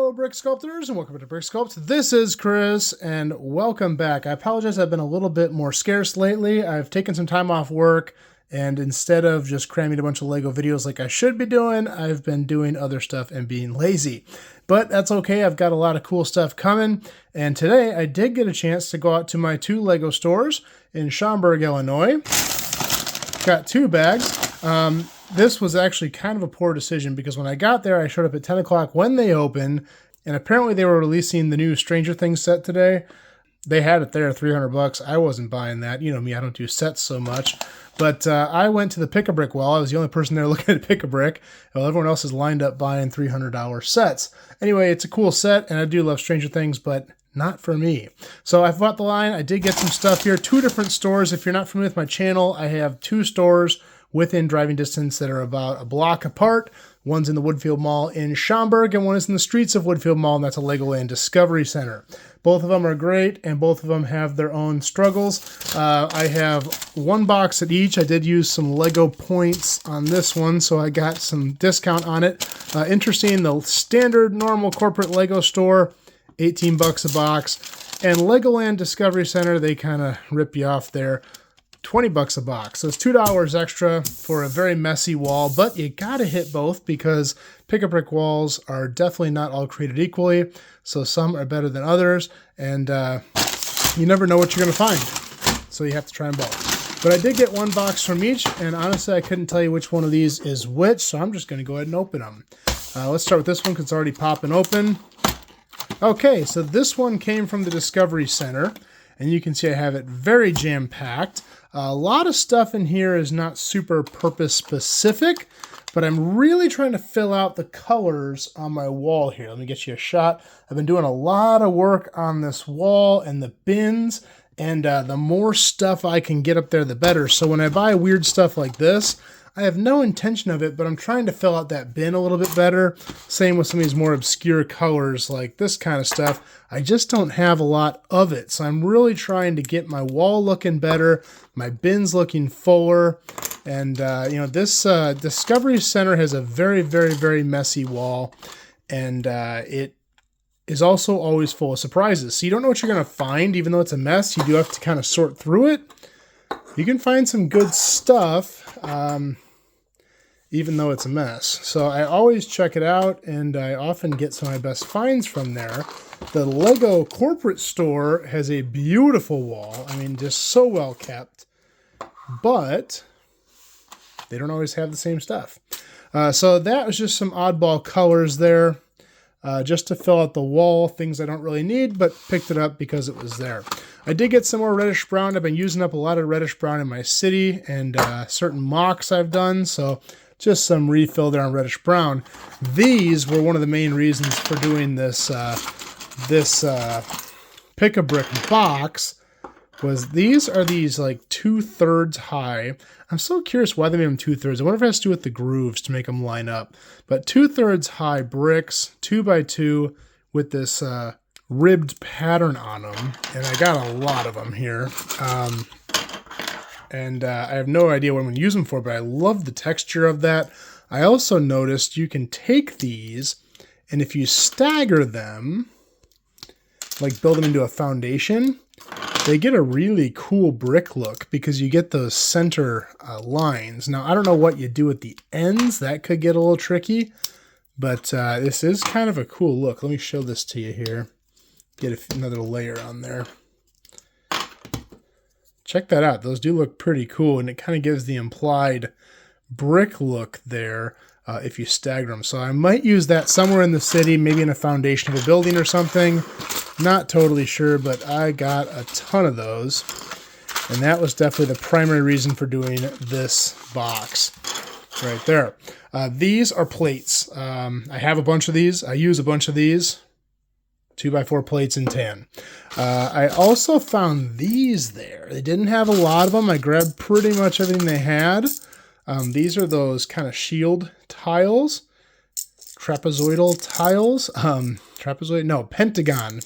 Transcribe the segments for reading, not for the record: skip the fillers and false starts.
Hello, Brick Sculptors, and welcome to Brick Sculpt. This is Chris, and welcome back. I apologize, I've been a little bit more scarce lately. I've taken some time off work, and instead of just cramming a bunch of Lego videos like I should be doing, I've been doing other stuff and being lazy. But that's okay, I've got a lot of cool stuff coming, and today I did get a chance to go out to my two Lego stores in Schaumburg, Illinois. Got two bags. This was actually kind of a poor decision because when I got there, I showed up at 10 o'clock when they opened, and apparently they were releasing the new Stranger Things set today. They had it there, $300. I wasn't buying that. You know me, I don't do sets so much. But I went to the Pick-a-Brick wall. I was the only person there looking at Pick-a-Brick, while everyone else is lined up buying $300 sets. Anyway, it's a cool set, and I do love Stranger Things, but not for me. So I've bought the line. I did get some stuff here. Two different stores. If you're not familiar with my channel, I have two stores within driving distance that are about a block apart. One's in the Woodfield Mall in Schaumburg, and one is in the streets of Woodfield Mall, and that's a Legoland Discovery Center. Both of them are great, and both of them have their own struggles. I have one box at each. I did use some Lego points on this one, so I got some discount on it. Interesting, the standard normal corporate Lego store, $18 a box. And Legoland Discovery Center, they kind of rip you off there. $20 a box. So it's $2 extra for a very messy wall, but you gotta hit both because Pick-a-Brick walls are definitely not all created equally. So some are better than others, and you never know what you're gonna find. So you have to try them both. But I did get one box from each, and honestly, I couldn't tell you which one of these is which, so I'm just gonna go ahead and open them. Let's start with this one because it's already popping open. Okay, so this one came from the Discovery Center, and you can see I have it very jam-packed. A lot of stuff in here is not super purpose specific, but I'm really trying to fill out the colors on my wall here. Let me get you a shot. I've been doing a lot of work on this wall and the bins, and the more stuff I can get up there, the better. So when I buy weird stuff like this, I have no intention of it, but I'm trying to fill out that bin a little bit better. Same with some of these more obscure colors like this kind of stuff. I just don't have a lot of it. So I'm really trying to get my wall looking better, my bins looking fuller. And, you know, this Discovery Center has a very, very, very messy wall. And it is also always full of surprises. So you don't know what you're going to find, even though it's a mess. You do have to kind of sort through it. You can find some good stuff, even though it's a mess. So I always check it out, and I often get some of my best finds from there. The Lego corporate store has a beautiful wall. I mean, just so well kept. But they don't always have the same stuff. So that was just some oddball colors there, just to fill out the wall, things I don't really need, but picked it up because it was there. I did get some more reddish brown. I've been using up a lot of reddish brown in my city and certain mocks I've done, so just some refill there on reddish brown. These were one of the main reasons for doing this Pick-a-Brick box. Was these are these like 2/3 high. I'm so curious why they made them 2/3. I wonder if it has to do with the grooves to make them line up. But 2/3 high bricks, 2x2 with this ribbed pattern on them, and I got a lot of them here. And I have no idea what I'm going to use them for, but I love the texture of that. I also noticed you can take these, and if you stagger them, like build them into a foundation, they get a really cool brick look because you get those center lines. Now, I don't know what you do at the ends. That could get a little tricky, but this is kind of a cool look. Let me show this to you here. Get another layer on there. Check that out. Those do look pretty cool, and it kind of gives the implied brick look there if you stagger them. So I might use that somewhere in the city, maybe in a foundation of a building or something. Not totally sure, but I got a ton of those, and that was definitely the primary reason for doing this box right there. These are plates. I have a bunch of these. I use a bunch of these. 2x4 plates in tan. I also found these there. They didn't have a lot of them. I grabbed pretty much everything they had. These are those kind of shield tiles. Trapezoidal tiles. Pentagon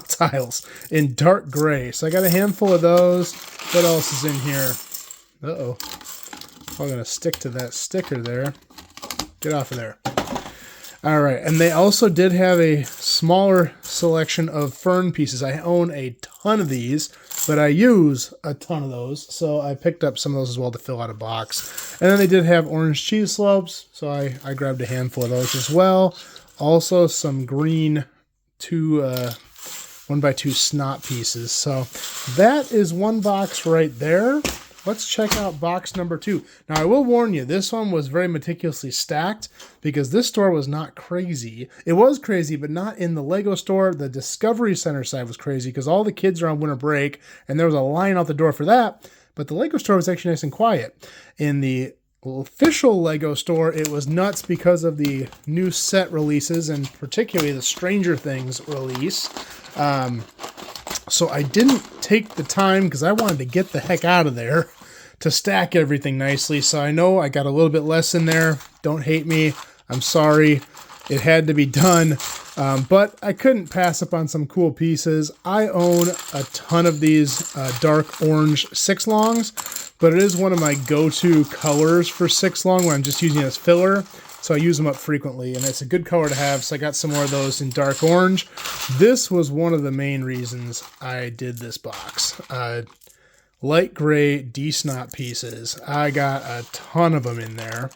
tiles in dark gray. So I got a handful of those. What else is in here? Uh-oh. I'm going to stick to that sticker there. Get off of there. All right, and they also did have a smaller selection of fern pieces. I own a ton of these, but I use a ton of those, so I picked up some of those as well to fill out a box. And then they did have orange cheese slopes, so I grabbed a handful of those as well. Also some green 1x2 snot pieces. So that is one box right there. Let's check out box number 2. Now, I will warn you, this one was very meticulously stacked because this store was not crazy. It was crazy, but not in the Lego store. The Discovery Center side was crazy because all the kids are on winter break, and there was a line out the door for that. But the Lego store was actually nice and quiet. In the official Lego store, it was nuts because of the new set releases, and particularly the Stranger Things release. So I didn't take the time because I wanted to get the heck out of there to stack everything nicely. So I know I got a little bit less in there. Don't hate me. I'm sorry. It had to be done. But I couldn't pass up on some cool pieces. I own a ton of these dark orange 6-longs, but it is one of my go-to colors for 6-long when I'm just using it as filler. So I use them up frequently, and it's a good color to have, so I got some more of those in dark orange. This was one of the main reasons I did this box. Light gray D-snot pieces. I got a ton of them in there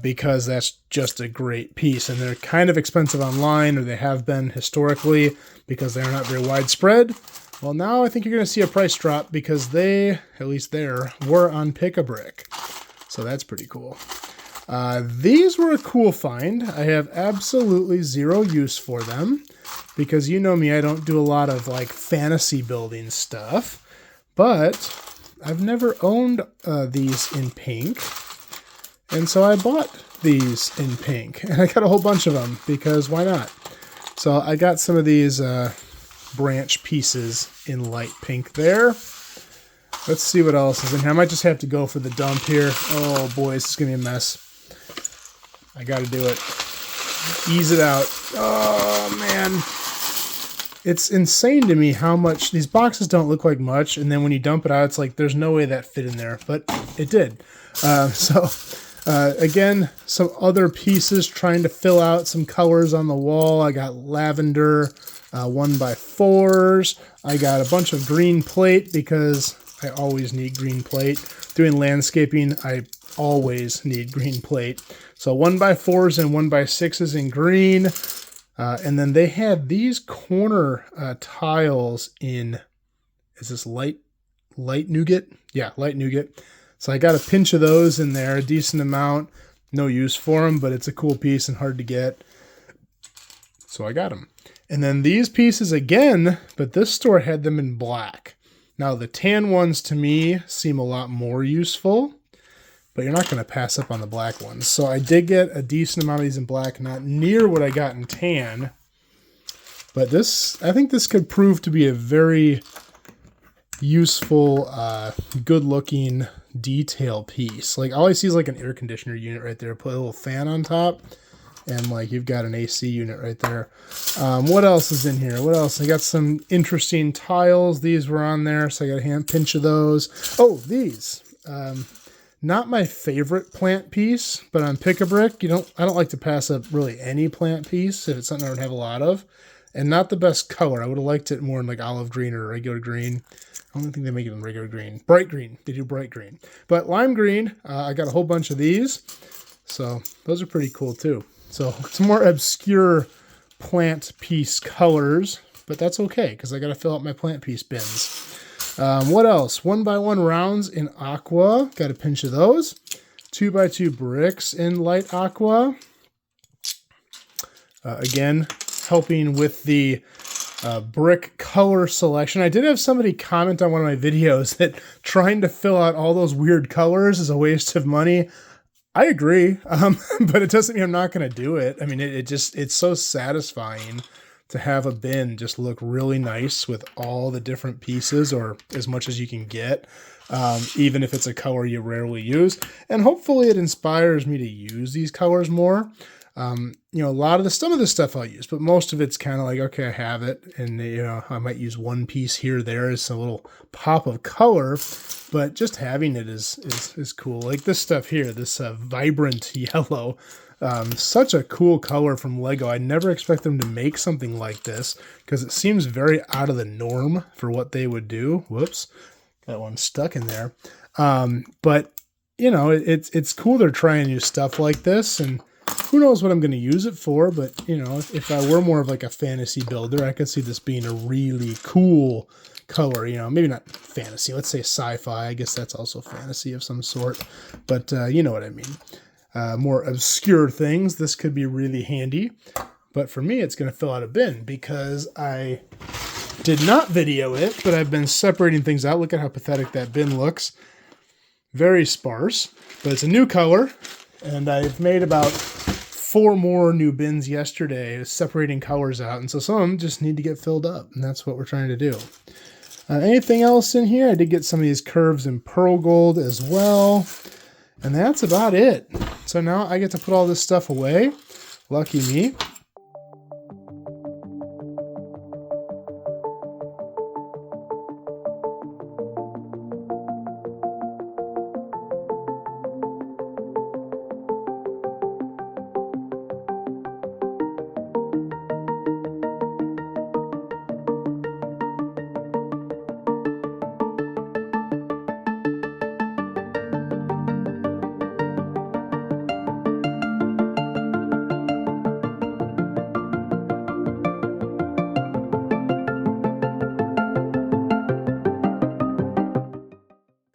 because that's just a great piece, and they're kind of expensive online, or they have been historically because they're not very widespread. Well, now I think you're going to see a price drop because they, at least there, were on Pick-a-Brick. So that's pretty cool. These were a cool find. I have absolutely zero use for them because you know me, I don't do a lot of like fantasy building stuff, but I've never owned these in pink. And so I bought these in pink, and I got a whole bunch of them because why not? So I got some of these branch pieces in light pink there. Let's see what else is in here. I might just have to go for the dump here. Oh boy, this is going to be a mess. I got to do it. Ease it out. Oh, man. It's insane to me how much... These boxes don't look like much, and then when you dump it out, it's like there's no way that fit in there, but it did. Again, some other pieces trying to fill out some colors on the wall. I got lavender 1x4s. I got a bunch of green plate because I always need green plate. Doing landscaping, I always need green plate. So 1x4s and 1x6s in green. And then they had these corner tiles in, is this light nougat? Yeah, light nougat. So I got a pinch of those in there, a decent amount. No use for them, but it's a cool piece and hard to get. So I got them. And then these pieces again, but this store had them in black. Now the tan ones to me seem a lot more useful, but you're not going to pass up on the black ones. So I did get a decent amount of these in black, not near what I got in tan. But this, I think this could prove to be a very useful, good-looking detail piece. Like all I see is like an air conditioner unit right there. Put a little fan on top, and like you've got an AC unit right there. What else is in here? What else? I got some interesting tiles. These were on there, so I got a hand pinch of those. Oh, these. Not my favorite plant piece, but on Pick-a-Brick, I don't like to pass up really any plant piece if it's something I don't have a lot of. And not the best color. I would have liked it more in like olive green or regular green. I don't think they make it in regular green. Bright green. They do bright green. But lime green, I got a whole bunch of these. So those are pretty cool too. So some more obscure plant piece colors, but that's okay because I got to fill out my plant piece bins. What else? 1x1 rounds in aqua. Got a pinch of those. 2x2 bricks in light aqua. Again, helping with the brick color selection. I did have somebody comment on one of my videos that trying to fill out all those weird colors is a waste of money. I agree, but it doesn't mean I'm not going to do it. I mean, it's so satisfying to have a bin just look really nice with all the different pieces or as much as you can get, even if it's a color you rarely use. And hopefully it inspires me to use these colors more. Some of the stuff I'll use, but most of it's kind of like, okay, I have it. And, I might use one piece here or there as a little pop of color, but just having it is cool. Like this stuff here, this vibrant yellow, Such a cool color from Lego. I never expect them to make something like this because it seems very out of the norm for what they would do. Whoops, got one stuck in there. But you know, it's cool they're trying new stuff like this, and who knows what I'm going to use it for. But you know, if I were more of like a fantasy builder, I could see this being a really cool color. You know, maybe not fantasy, let's say sci-fi. I guess that's also fantasy of some sort, but you know what I mean. More obscure things, this could be really handy. But for me, it's going to fill out a bin because I did not video it, but I've been separating things out. Look at how pathetic that bin looks. Very sparse, but it's a new color, and I've made about 4 more new bins yesterday separating colors out, and so some of them just need to get filled up, and that's what we're trying to do. Anything else in here? I did get some of these curves in pearl gold as well, and that's about it. So now I get to put all this stuff away. Lucky me.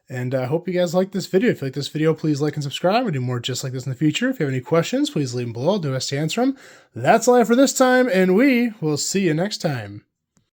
And I hope you guys like this video. If you like this video, please like and subscribe. We'll do more just like this in the future. If you have any questions, please leave them below. I'll do my best to answer them. That's all I have for this time, and we will see you next time.